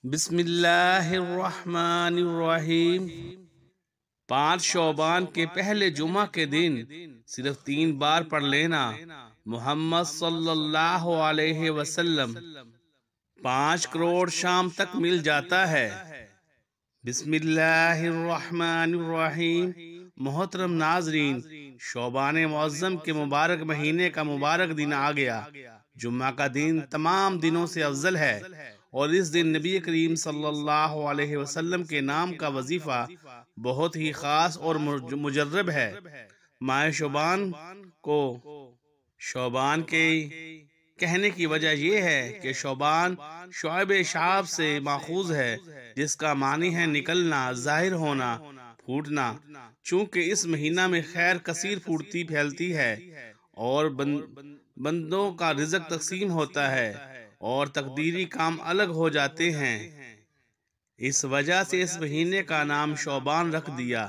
بسم اللہ الرحمن الرحیم۔ 5 شعبان کے پہلے جمعہ کے دن صرف 3 بار پڑھ لینا۔ محمد صلی اللہ علیہ وسلم 5 کروڑ شام تک مل جاتا ہے۔ بسم اللہ الرحمن الرحیم۔ محترم ناظرین، شعبان معظم کے مبارک مہینے کا مبارک دن آ گیا۔ جمعہ کا دن تمام دنوں سے افضل ہے اور اس دن نبی کریم صلی اللہ علیہ وسلم کے نام کا وظیفہ بہت ہی خاص اور مجرب ہے۔ ماہ شعبان کو شعبان کے کہنے کی وجہ یہ ہے کہ شعبان شعب شعب سے ماخوذ ہے، جس کا معنی ہے نکلنا، ظاہر ہونا، پھوٹنا۔ چونکہ اس مہینہ میں خیر کثیر پھوٹتی پھیلتی ہے اور بندوں کا رزق تقسیم ہوتا ہے اور تقدیری کام الگ ہو جاتے ہیں، اس وجہ سے اس مہینے کا نام شعبان رکھ دیا۔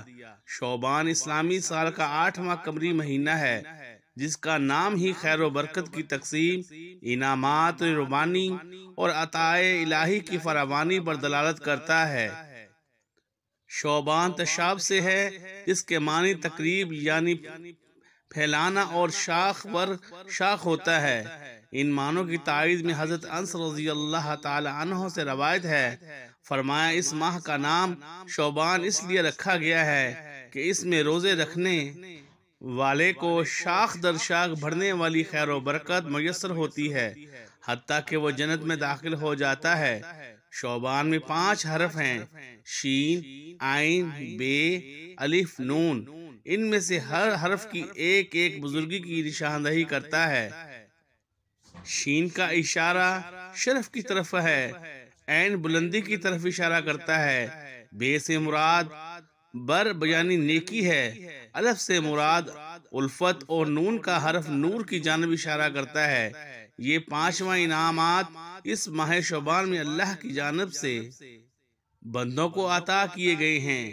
شعبان اسلامی سال کا 8واں قمری مہینہ ہے، جس کا نام ہی خیر و برکت کی تقسیم، انعامات ربانی اور عطائے الہی کی فراوانی پر دلالت کرتا ہے۔ شعبان تشاب سے ہے، جس کے معنی تقریب یعنی پھیلانا اور شاخ پر شاخ ہوتا ہے۔ ان معنوں کی تائید میں حضرت انس رضی اللہ تعالی عنہ سے روایت ہے، فرمایا اس ماہ کا نام شعبان اس لیے رکھا گیا ہے کہ اس میں روزے رکھنے والے کو شاخ در شاخ بڑھنے والی خیر و برکت میسر ہوتی ہے، حتیٰ کہ وہ جنت میں داخل ہو جاتا ہے۔ شعبان میں 5 حرف ہیں: شین، عین، بے، الف، نون۔ ان میں سے ہر حرف کی ایک ایک بزرگی کی نشاندہی کرتا ہے۔ شین کا اشارہ شرف کی طرف ہے، عین بلندی کی طرف اشارہ کرتا ہے، بے سے مراد بر یعنی نیکی ہے، الف سے مراد الفت اور نون کا حرف نور کی جانب اشارہ کرتا ہے۔ یہ 5واں انعامات اس ماہ شعبان میں اللہ کی جانب سے بندوں کو عطا کیے گئے ہیں۔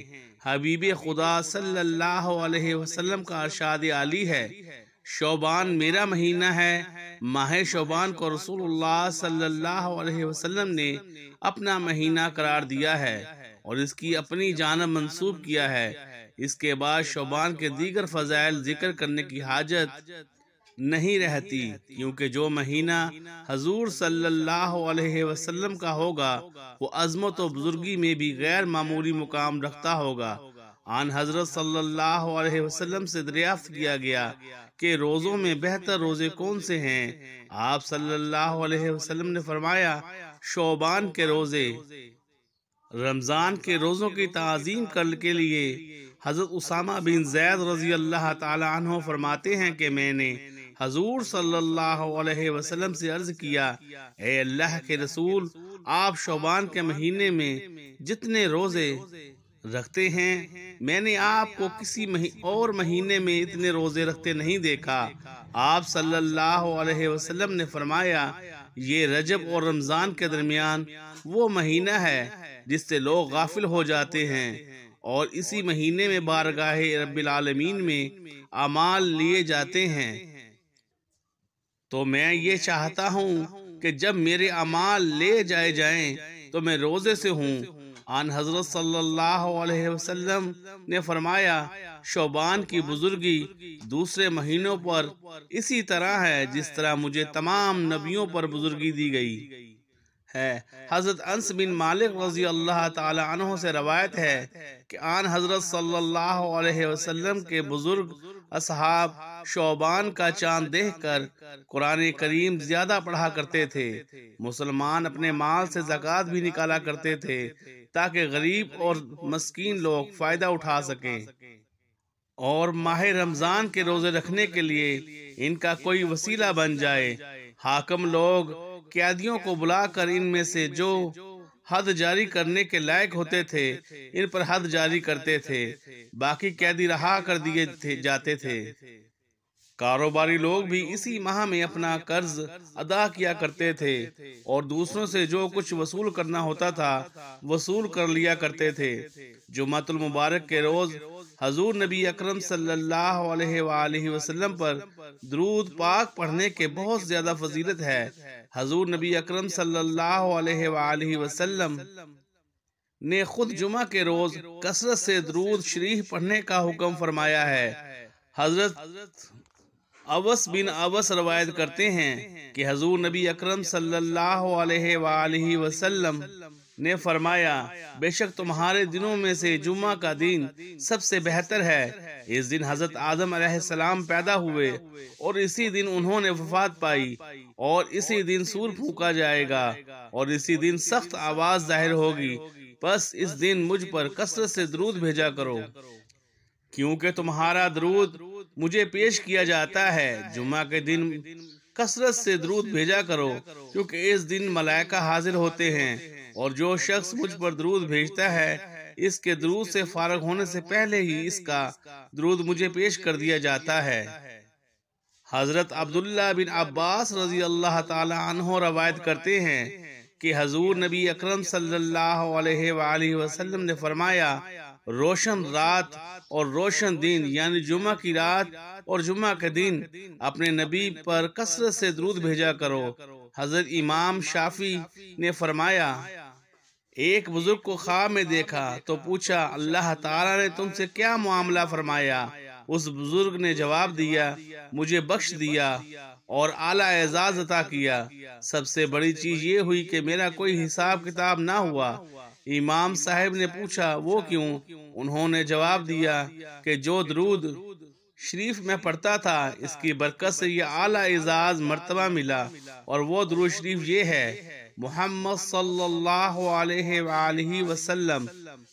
حبیب خدا صلی اللہ علیہ وسلم کا ارشاد عالی ہے، شعبان میرا مہینہ ہے۔ ماہ شعبان کو رسول اللہ صلی اللہ علیہ وسلم نے اپنا مہینہ قرار دیا ہے اور اس کی اپنی جانب منسوب کیا ہے۔ اس کے بعد شعبان کے دیگر فضائل ذکر کرنے کی حاجت نہیں رہتی، کیونکہ جو مہینہ حضور صلی اللہ علیہ وسلم کا ہوگا وہ عظمت و بزرگی میں بھی غیر معمولی مقام رکھتا ہوگا۔ آن حضرت صلی اللہ علیہ وسلم سے دریافت کیا گیا کہ روزوں میں بہتر روزے کون سے ہیں؟ آپ صلی اللہ علیہ وسلم نے فرمایا، شعبان کے روزے۔ رمضان کے روزوں کی تعظیم کے لیے حضرت اسامہ بن زید رضی اللہ تعالی عنہ فرماتے ہیں کہ میں نے حضور صلی اللہ علیہ وسلم سے عرض کیا، اے اللہ کے رسول، آپ شعبان کے مہینے میں جتنے روزے رکھتے ہیں میں نے آپ کو کسی اور مہینے میں اتنے روزے رکھتے نہیں دیکھا۔ آپ صلی اللہ علیہ وسلم نے فرمایا، یہ رجب اور رمضان کے درمیان وہ مہینہ ہے جس سے لوگ غافل ہو جاتے ہیں اور اسی مہینے میں بارگاہ رب العالمین میں اعمال لیے جاتے ہیں۔ تو میں یہ چاہتا ہوں کہ جب میرے اعمال لے جائے جائیں تو میں روزے سے ہوں۔ آن حضرت صلی اللہ علیہ وسلم نے فرمایا، شعبان کی بزرگی دوسرے مہینوں پر اسی طرح ہے جس طرح مجھے تمام نبیوں پر بزرگی دی گئی ہے۔ حضرت انس بن مالک رضی اللہ تعالی عنہ سے روایت ہے کہ آن حضرت صلی اللہ علیہ وسلم کے بزرگ اصحاب شعبان کا چاند دیکھ کر قرآن کریم زیادہ پڑھا کرتے تھے۔ مسلمان اپنے مال سے زکوٰۃ بھی نکالا کرتے تھے تاکہ غریب اور مسکین لوگ فائدہ اٹھا سکیں اور ماہ رمضان کے روزے رکھنے کے لیے ان کا کوئی وسیلہ بن جائے۔ حاکم لوگ قیدیوں کو بلا کر ان میں سے جو حد جاری کرنے کے لائق ہوتے تھے ان پر حد جاری کرتے تھے، باقی قیدی رہا کر دیے جاتے تھے۔ کاروباری لوگ بھی اسی ماہ میں اپنا قرض ادا کیا کرتے تھے اور دوسروں سے جو کچھ وصول کرنا ہوتا تھا وصول کر لیا کرتے تھے۔ جمعہ المبارک کے روز حضور نبی اکرم صلی اللہ علیہ وآلہ وسلم پر درود پاک پڑھنے کے بہت زیادہ فضیلت ہے۔ حضور نبی اکرم صلی اللہ علیہ وآلہ وسلم نے خود جمعہ کے روز کثرت سے درود شریف پڑھنے کا حکم فرمایا ہے۔ حضرت اوس بن اوس روایت کرتے ہیں کہ حضور نبی اکرم صلی اللہ علیہ وآلہ وسلم نے فرمایا، بے شک تمہارے دنوں میں سے جمعہ کا دن سب سے بہتر ہے۔ اس دن حضرت آدم علیہ السلام پیدا ہوئے اور اسی دن انہوں نے وفات پائی، اور اسی دن سور پھونکا جائے گا، اور اسی دن سخت آواز ظاہر ہوگی۔ بس اس دن مجھ پر کثرت سے درود بھیجا کرو، کیونکہ تمہارا درود مجھے پیش کیا جاتا ہے۔ جمعہ کے دن کثرت سے درود بھیجا کرو، کیونکہ اس دن ملائکہ حاضر ہوتے ہیں، اور جو شخص مجھ پر درود بھیجتا ہے اس کے درود سے فارغ ہونے سے پہلے ہی اس کا درود مجھے پیش کر دیا جاتا ہے۔ حضرت عبداللہ بن عباس رضی اللہ تعالی عنہ روایت کرتے ہیں کہ حضور نبی اکرم صلی اللہ علیہ وآلہ وسلم نے فرمایا، روشن رات اور روشن دن یعنی جمعہ کی رات اور جمعہ کے دن اپنے نبی پر کثرت سے درود بھیجا کرو۔ حضرت امام شافعی نے فرمایا، ایک بزرگ کو خواب میں دیکھا تو پوچھا، اللہ تعالیٰ نے تم سے کیا معاملہ فرمایا؟ اس بزرگ نے جواب دیا، مجھے بخش دیا اور اعلیٰ اعزاز عطا کیا۔ سب سے بڑی چیز یہ ہوئی کہ میرا کوئی حساب کتاب نہ ہوا۔ امام صاحب نے پوچھا، وہ کیوں؟ انہوں نے جواب دیا کہ جو درود شریف میں پڑھتا تھا اس کی برکت سے یہ اعلیٰ اعزاز مرتبہ ملا، اور وہ درود شریف یہ ہے، محمد صلی اللہ علیہ وآلہ وسلم۔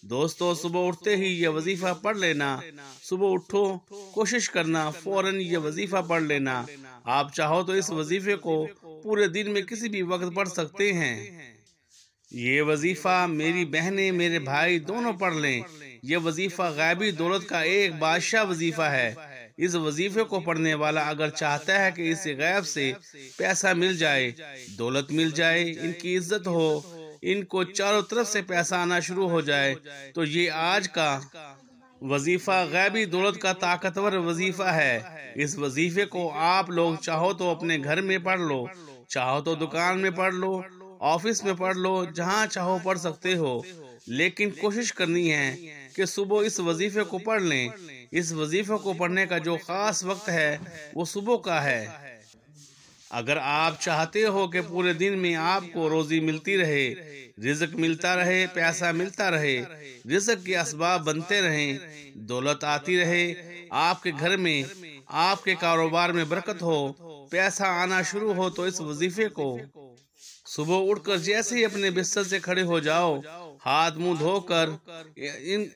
دوستو، صبح اٹھتے ہی یہ وظیفہ پڑھ لینا۔ صبح اٹھو، کوشش کرنا فوراً یہ وظیفہ پڑھ لینا۔ آپ چاہو تو اس وظیفے کو پورے دن میں کسی بھی وقت پڑھ سکتے ہیں۔ یہ وظیفہ میری بہنیں میرے بھائی دونوں پڑھ لیں۔ یہ وظیفہ غیبی دولت کا ایک بادشاہ وظیفہ ہے۔ اس وظیفے کو پڑھنے والا اگر چاہتا ہے کہ اسے غیب سے پیسہ مل جائے، دولت مل جائے، ان کی عزت ہو، ان کو چاروں طرف سے پیسہ آنا شروع ہو جائے، تو یہ آج کا وظیفہ غیبی دولت کا طاقتور وظیفہ ہے۔ اس وظیفے کو آپ لوگ چاہو تو اپنے گھر میں پڑھ لو، چاہو تو دکان میں پڑھ لو، آفس میں پڑھ لو، جہاں چاہو پڑھ سکتے ہو، لیکن کوشش کرنی ہے کہ صبح اس وظیفے کو پڑھ لیں۔ اس وظیفے کو پڑھنے کا جو خاص وقت ہے وہ صبح کا ہے۔ اگر آپ چاہتے ہو کہ پورے دن میں آپ کو روزی ملتی رہے، رزق ملتا رہے، پیسہ ملتا رہے، رزق کے اسباب بنتے رہیں، دولت آتی رہے، آپ کے گھر میں، آپ کے کاروبار میں برکت ہو، پیسہ آنا شروع ہو، تو اس وظیفے کو صبح اٹھ کر جیسے ہی اپنے بستر سے کھڑے ہو جاؤ، ہاتھ منہ دھو کر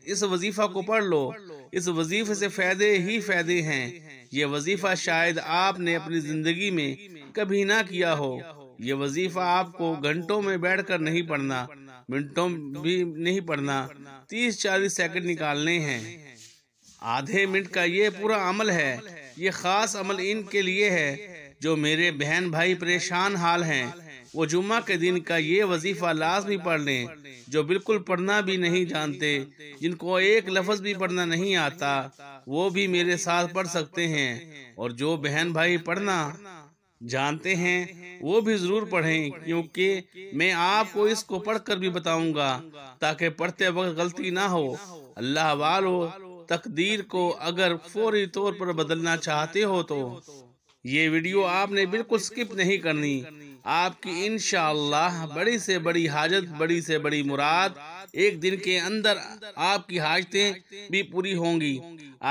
اس وظیفہ کو پڑھ لو۔ اس وظیفے سے فائدے ہی فائدے ہیں۔ یہ وظیفہ شاید آپ نے اپنی زندگی میں کبھی نہ کیا ہو۔ یہ وظیفہ آپ کو گھنٹوں میں بیٹھ کر نہیں پڑھنا، منٹوں بھی نہیں پڑھنا، 30-40 سیکنڈ نکالنے ہیں۔ آدھے منٹ کا یہ پورا عمل ہے۔ یہ خاص عمل ان کے لیے ہے جو میرے بہن بھائی پریشان حال ہیں۔ وہ جمعہ کے دن کا یہ وظیفہ لازمی پڑھ لیں۔ جو بالکل پڑھنا بھی نہیں جانتے، جن کو ایک لفظ بھی پڑھنا نہیں آتا، وہ بھی میرے ساتھ پڑھ سکتے ہیں، اور جو بہن بھائی پڑھنا جانتے ہیں وہ بھی ضرور پڑھیں، کیونکہ میں آپ کو اس کو پڑھ کر بھی بتاؤں گا تاکہ پڑھتے وقت غلطی نہ ہو۔ اللہ والو، تقدیر کو اگر فوری طور پر بدلنا چاہتے ہو تو یہ ویڈیو آپ نے بالکل سکپ نہیں کرنی۔ آپ کی انشاءاللہ بڑی سے بڑی حاجت، بڑی سے بڑی مراد، ایک دن کے اندر آپ کی حاجتیں بھی پوری ہوں گی،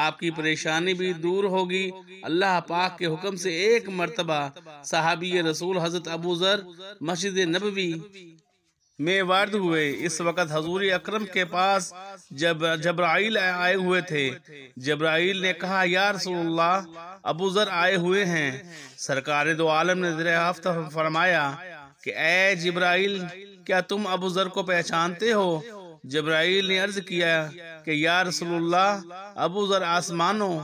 آپ کی پریشانی بھی دور ہوگی۔ اللہ پاک کے حکم سے ایک مرتبہ صحابی رسول حضرت ابو ذر مسجد نبوی میں وارد ہوئے۔ اس وقت حضور اکرم کے پاس جبرائیل آئے ہوئے تھے۔ جبرائیل نے کہا، یا رسول اللہ، ابو ذر آئے ہوئے ہیں۔ سرکار دو عالم نے دریافت فرمایا کہ اے جبرائیل، کیا تم ابو ذر کو پہچانتے ہو؟ جبرائیل نے عرض کیا کہ یا رسول اللہ، ابو ذر آسمانوں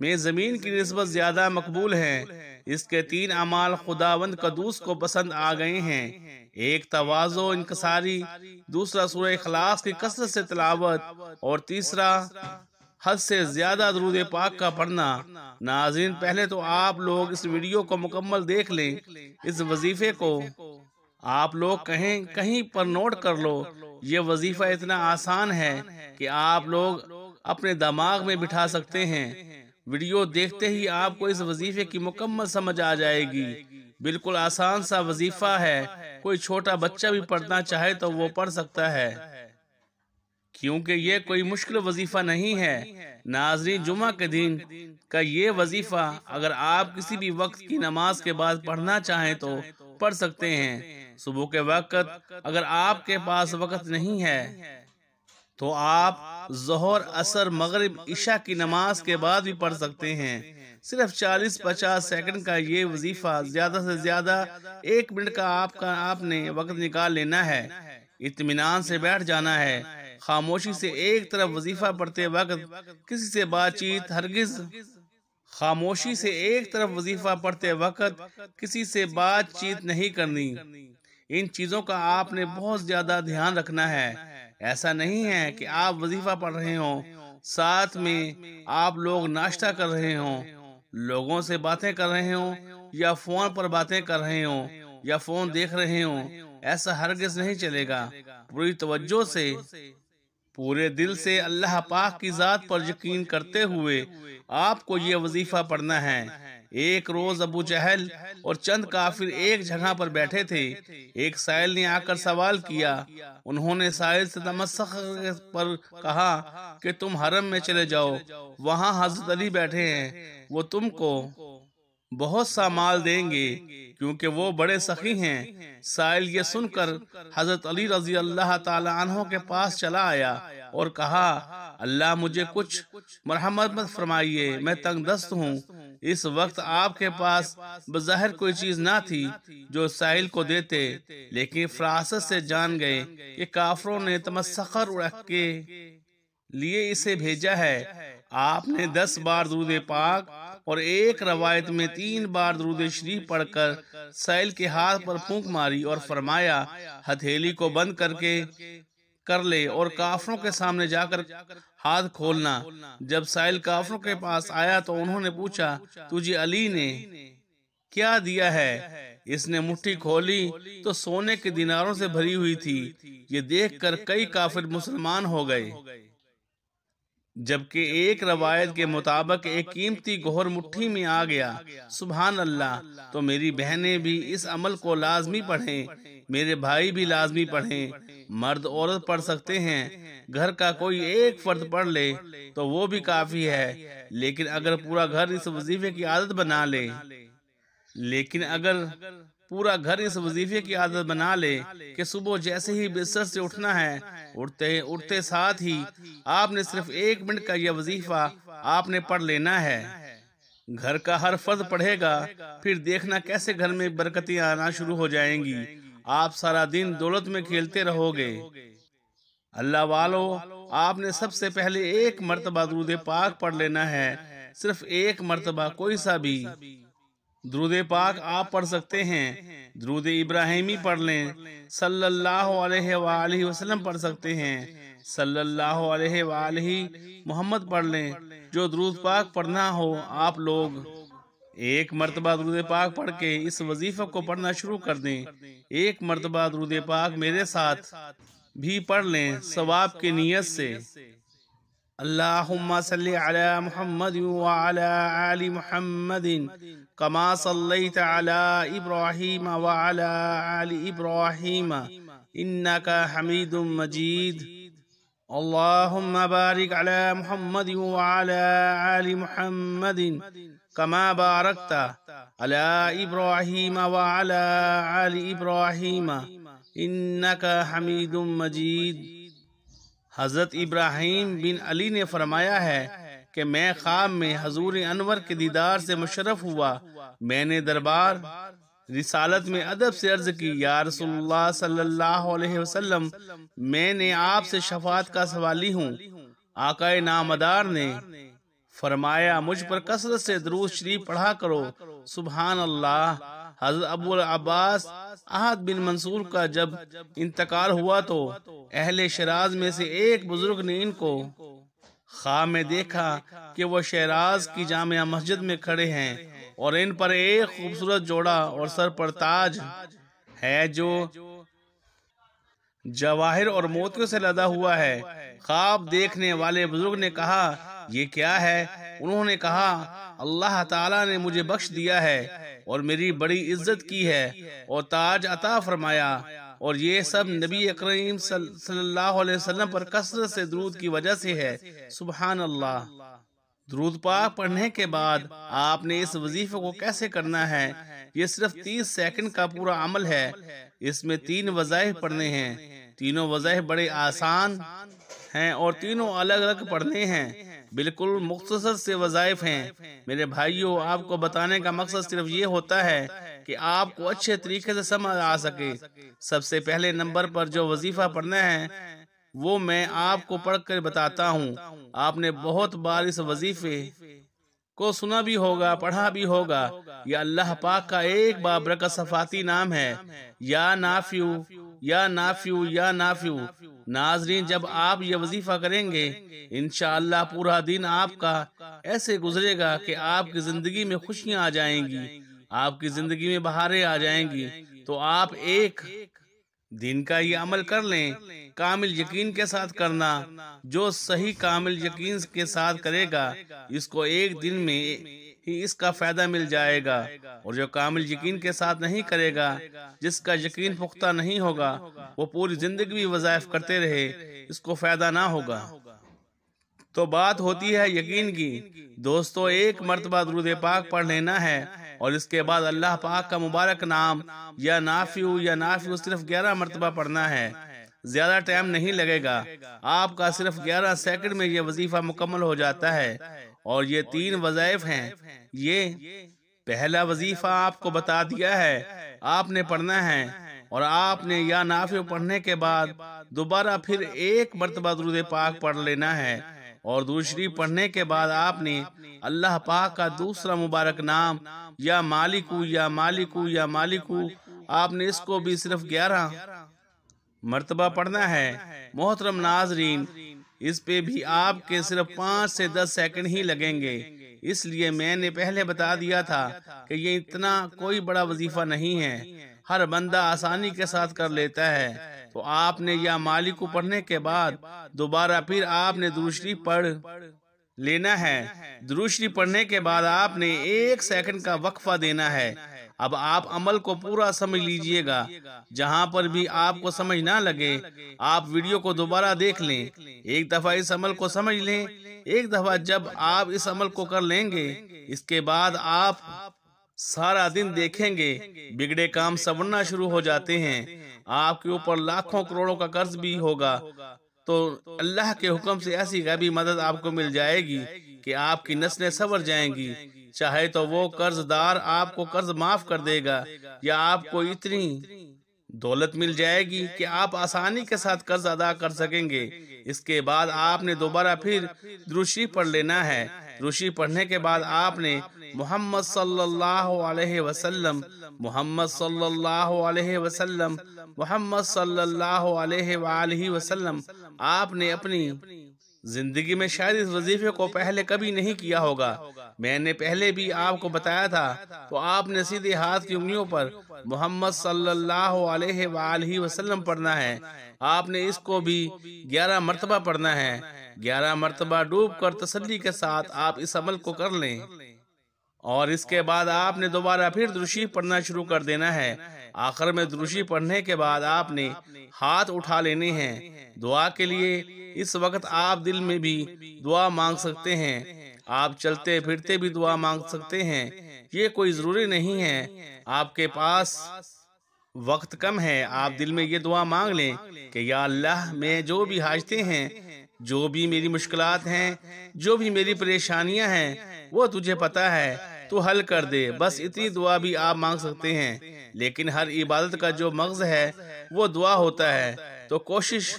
میں زمین کی نسبت زیادہ مقبول ہیں۔ اس کے 3 اعمال خداوند قدوس کو پسند آ گئے ہیں۔ ایک تواضع و انکساری، دوسرا سورہ اخلاص کی کثرت سے تلاوت، اور تیسرا حد سے زیادہ درود پاک کا پڑھنا۔ ناظرین، پہلے تو آپ لوگ اس ویڈیو کو مکمل دیکھ لیں۔ اس وظیفے کو آپ لوگ کہیں پر نوٹ کر لو۔ یہ وظیفہ اتنا آسان ہے کہ آپ لوگ اپنے دماغ میں بٹھا سکتے ہیں۔ ویڈیو دیکھتے ہی آپ کو اس وظیفے کی مکمل سمجھ آ جائے گی۔ بالکل آسان سا وظیفہ ہے، کوئی چھوٹا بچہ بھی پڑھنا چاہے تو وہ پڑھ سکتا ہے، کیونکہ یہ کوئی مشکل وظیفہ نہیں ہے۔ ناظرین، جمعہ کے دن کا یہ وظیفہ اگر آپ کسی بھی وقت کی نماز کے بعد پڑھنا چاہیں تو پڑھ سکتے ہیں۔ صبح کے وقت اگر آپ کے پاس وقت نہیں ہے تو آپ ظہر، عصر، مغرب، عشاء کی نماز کے بعد بھی پڑھ سکتے ہیں۔ صرف 40-50 سیکنڈ کا یہ وظیفہ، زیادہ سے زیادہ 1 منٹ کا آپ نے وقت نکال لینا ہے۔ اطمینان سے بیٹھ جانا ہے، خاموشی سے ایک طرف وظیفہ پڑھتے وقت کسی سے بات چیت نہیں کرنی۔ ان چیزوں کا آپ نے بہت زیادہ دھیان رکھنا ہے۔ ایسا نہیں ہے کہ آپ وظیفہ پڑھ رہے ہوں، ساتھ میں آپ لوگ ناشتہ کر رہے ہوں، لوگوں سے باتیں کر رہے ہوں، یا فون پر باتیں کر رہے ہوں، یا فون دیکھ رہے ہوں۔ ایسا ہرگز نہیں چلے گا۔ پوری توجہ سے، پورے دل سے اللہ پاک کی ذات پر یقین کرتے ہوئے آپ کو یہ وظیفہ پڑھنا ہے۔ ایک روز ابو جہل اور چند کافر ایک جگہ پر بیٹھے تھے۔ ایک سائل نے آ کر سوال کیا۔ انہوں نے سائل سے تمسخر پر کہا کہ تم حرم میں چلے جاؤ، وہاں حضرت علی بیٹھے ہیں، وہ تم کو بہت سا مال دیں گے کیونکہ وہ بڑے سخی ہیں۔ سائل یہ سن کر حضرت علی رضی اللہ تعالی عنہ کے پاس چلا آیا اور کہا، اللہ مجھے کچھ مرحمت فرمائیے، میں تنگ دست ہوں۔ اس وقت آپ کے پاس بظاہر کوئی چیز نہ تھی جو سائل کو دیتے، لیکن فراست سے جان گئے کہ کافروں نے تمسخر رکھ کے لیے اسے بھیجا ہے۔ آپ نے 10 بار درود پاک اور ایک روایت میں 3 بار درود شریف پڑھ کر سائل کے ہاتھ پر پھونک ماری اور فرمایا، ہتھیلی کو بند کر لے اور کافروں کے سامنے جا کر ہاتھ کھولنا۔ جب سائل کافروں کے پاس آیا تو انہوں نے پوچھا، تجھے علی نے کیا دیا ہے؟ اس نے مٹھی کھولی تو سونے کے دیناروں سے بھری ہوئی تھی۔ یہ دیکھ کر کئی کافر مسلمان ہو گئے، جبکہ ایک روایت کے مطابق ایک قیمتی گوہر مٹھی میں آ گیا۔ سبحان اللہ! تو میری بہنیں بھی اس عمل کو لازمی پڑھیں، میرے بھائی بھی لازمی پڑھیں۔ مرد عورت پڑھ سکتے ہیں، گھر کا کوئی ایک فرد پڑھ لے تو وہ بھی کافی ہے، لیکن اگر پورا گھر اس وظیفے کی عادت بنا لے کہ صبح جیسے ہی بستر سے اٹھنا ہے، اٹھتے ساتھ ہی آپ نے صرف 1 منٹ کا یہ وظیفہ آپ نے پڑھ لینا ہے۔ گھر کا ہر فرد پڑھے گا، پھر دیکھنا کیسے گھر میں برکتیں آنا شروع ہو جائیں گی۔ آپ سارا دن دولت میں کھیلتے رہو گے۔ اللہ والو، آپ نے سب سے پہلے 1 مرتبہ درود پاک پڑھ لینا ہے، صرف 1 مرتبہ، کوئی سا بھی درود پاک آپ پڑھ سکتے ہیں۔ درود ابراہیمی پڑھ لیں، صلی اللہ علیہ وآلہ وسلم پڑھ سکتے ہیں، صلی اللہ علیہ وآلہ محمد پڑھ لیں۔ جو درود پاک پڑھنا ہو آپ لوگ 1 مرتبہ درود پاک پڑھ کے اس وظیفہ کو پڑھنا شروع کر دیں۔ 1 مرتبہ درود پاک میرے ساتھ بھی پڑھ لیں ثواب کی نیت سے۔ اللہم صلی علی محمد وعلی آل محمد کما صلیت علی ابراہیم وعلی آل ابراہیم انکا حمید مجید۔ اللہم بارک علی محمد وعلی آل محمد کما بارکت علی ابراہیم وعلی آل ابراہیم انکا حمید مجید۔ حضرت ابراہیم بن علی نے فرمایا ہے کہ میں خواب میں حضور انور کے دیدار سے مشرف ہوا۔ میں نے دربار رسالت میں ادب سے عرض کی، یا رسول اللہ صلی اللہ علیہ وسلم، میں نے آپ سے شفاعت کا سوالی ہوں۔ آقا نامدار نے فرمایا، مجھ پر کثرت سے درود شریف پڑھا کرو۔ سبحان اللہ! حضرت ابو العباس احد بن منصور کا جب انتقال ہوا تو اہل شیراز میں سے ایک بزرگ نے ان کو خواب میں دیکھا کہ وہ شیراز کی جامع مسجد میں کھڑے ہیں اور ان پر ایک خوبصورت جوڑا اور سر پر تاج ہے جو جواہر اور موتیوں سے لدا ہوا ہے۔ خواب دیکھنے والے بزرگ نے کہا یہ کیا ہے؟ انہوں نے کہا اللہ تعالیٰ نے مجھے بخش دیا ہے اور میری بڑی عزت کی ہے اور تاج عطا فرمایا، اور یہ سب نبی اکرم صلی اللہ علیہ وسلم پر کثرت سے درود کی وجہ سے ہے۔ سبحان اللہ۔ درود پاک پڑھنے کے بعد آپ نے اس وظیفے کو کیسے کرنا ہے؟ یہ صرف 30 سیکنڈ کا پورا عمل ہے۔ اس میں 3 وظائف پڑھنے ہیں۔ تینوں وظائف بڑے آسان ہیں اور تینوں الگ الگ پڑھنے ہیں، بالکل مختصر سے وظائف ہیں۔ میرے بھائیوں، آپ کو بتانے کا مقصد صرف یہ ہوتا ہے کہ آپ کو اچھے طریقے سے سمجھ آ سکے۔ سب سے پہلے نمبر پر جو وظیفہ پڑھنا ہے وہ میں آپ کو پڑھ کر بتاتا ہوں۔ آپ نے بہت بار اس وظیفے کو سنا بھی ہوگا، پڑھا بھی ہوگا۔ یہ اللہ پاک کا ایک بابرکت صفاتی نام ہے، یا نافع، یا نافع، یا نافع۔ ناظرین، جب آپ یہ وظیفہ کریں گے انشاءاللہ پورا دن آپ کا ایسے گزرے گا کہ آپ کی زندگی میں خوشیاں آ جائیں گی، آپ کی زندگی میں بہاریں آ جائیں گی۔ تو آپ ایک دن کا یہ عمل کر لیں، کامل یقین کے ساتھ کرنا۔ جو صحیح کامل یقین کے ساتھ کرے گا اس کو ایک دن میں ہی اس کا فائدہ مل جائے گا، اور جو کامل یقین کے ساتھ نہیں کرے گا، جس کا یقین پختہ نہیں ہوگا، وہ پوری زندگی بھی وظائف کرتے رہے، اس کو فائدہ نہ ہوگا۔ تو بات ہوتی ہے یقین کی۔ دوستو، ایک مرتبہ درود پاک پڑھ لینا ہے اور اس کے بعد اللہ پاک کا مبارک نام یا نافع یا نافع صرف 11 مرتبہ پڑھنا ہے۔ زیادہ ٹائم نہیں لگے گا، آپ کا صرف 11 سیکنڈ میں یہ وظیفہ مکمل ہو جاتا ہے۔ اور یہ 3 وظائف ہیں۔ یہ پہلا وظیفہ آپ کو بتا دیا ہے، آپ نے پڑھنا ہے، اور آپ نے یا نافع پڑھنے کے بعد دوبارہ پھر ایک مرتبہ درود پاک پڑھ لینا ہے، اور دوسری پڑھنے کے بعد آپ نے اللہ پاک کا دوسرا مبارک نام یا مالکو یا مالکو یا مالکو، آپ نے اس کو بھی صرف 11 مرتبہ پڑھنا ہے۔ محترم ناظرین، اس پہ بھی آپ کے صرف 5 سے 10 سیکنڈ ہی لگیں گے، اس لیے میں نے پہلے بتا دیا تھا کہ یہ اتنا کوئی بڑا وظیفہ نہیں ہے، ہر بندہ آسانی کے ساتھ کر لیتا ہے۔ تو آپ نے یا مالک کو پڑھنے کے بعد دوبارہ پھر آپ نے درود شریف پڑھ لینا ہے۔ درود شریف پڑھنے کے بعد آپ نے 1 سیکنڈ کا وقفہ دینا ہے۔ اب آپ عمل کو پورا سمجھ لیجئے گا، جہاں پر بھی آپ کو سمجھ نہ لگے آپ ویڈیو کو دوبارہ دیکھ لیں، ایک دفعہ اس عمل کو سمجھ لیں۔ ایک دفعہ جب آپ اس عمل کو کر لیں گے، اس کے بعد آپ سارا دن دیکھیں گے بگڑے کام سنورنا شروع ہو جاتے ہیں، آپ کے اوپر لاکھوں کروڑوں کا قرض بھی ہوگا، تو اللہ کے حکم سے ایسی غیبی مدد آپ کو مل جائے گی کہ آپ کی نسلیں سنور جائیں گی۔ چاہے تو وہ قرض دار آپ کو قرض معاف کر دے گا، یا آپ کو اتنی دولت مل جائے گی کہ آپ آسانی کے ساتھ قرض ادا کر سکیں گے۔ اس کے بعد آپ نے دوبارہ پھر درود شریف پڑھ لینا ہے۔ درود شریف پڑھنے کے بعد آپ نے محمد صلی اللہ علیہ وسلم، محمد صلی اللہ علیہ وسلم، محمد صلی اللہ علیہ وآلہ وسلم، آپ نے اپنی زندگی میں شاید اس وظیفے کو پہلے کبھی نہیں کیا ہوگا، میں نے پہلے بھی آپ کو بتایا تھا، تو آپ نے سیدھے ہاتھ کی انگلیوں پر محمد صلی اللہ علیہ وآلہ وسلم پڑھنا ہے۔ آپ نے اس کو بھی 11 مرتبہ پڑھنا ہے۔ 11 مرتبہ ڈوب کر تسلی کے ساتھ آپ اس عمل کو کر لیں، اور اس کے بعد آپ نے دوبارہ پھر درود شریف پڑھنا شروع کر دینا ہے۔ آخر میں درود شریف پڑھنے کے بعد آپ نے ہاتھ اٹھا لینے ہیں دعا کے لیے۔ اس وقت آپ دل میں بھی دعا مانگ سکتے ہیں، آپ چلتے پھرتے بھی دعا مانگ سکتے ہیں، یہ کوئی ضروری نہیں ہے۔ آپ کے پاس وقت کم ہے، آپ دل میں یہ دعا مانگ لیں کہ یا اللہ، میں جو بھی حاجتیں ہیں، جو بھی میری مشکلات ہیں، جو بھی میری پریشانیاں ہیں، وہ تجھے پتہ ہے، تو حل کر دے۔ بس اتنی دعا بھی آپ مانگ سکتے ہیں، لیکن ہر عبادت کا جو مغز ہے وہ دعا ہوتا ہے، تو کوشش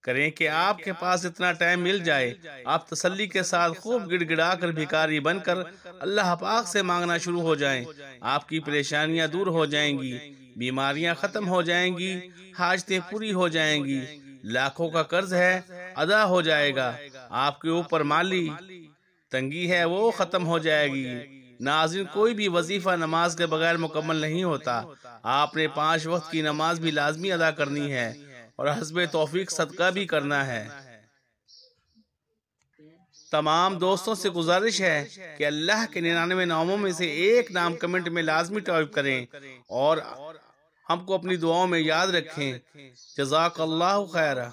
کریں کہ آپ کے پاس اتنا ٹائم مل جائے، آپ تسلی کے ساتھ خوب گڑ گڑا کر بھکاری بن کر اللہ پاک سے مانگنا شروع ہو جائیں۔ آپ کی پریشانیاں دور ہو جائیں گی، بیماریاں ختم ہو جائیں گی، حاجتیں پوری ہو جائیں گی، لاکھوں کا قرض ہے ادا ہو جائے گا، آپ کے اوپر مالی تنگی ہے وہ ختم ہو جائے گی۔ ناظرین، کوئی بھی وظیفہ نماز کے بغیر مکمل نہیں ہوتا۔ آپ نے 5 وقت کی نماز بھی لازمی ادا کرنی ہے اور حسب توفیق صدقہ بھی کرنا ہے۔ تمام دوستوں سے گزارش ہے کہ اللہ کے 99 ناموں میں سے ایک نام کمنٹ میں لازمی ٹائپ کریں اور ہم کو اپنی دعاؤں میں یاد رکھیں۔ جزاک اللہ خیرہ۔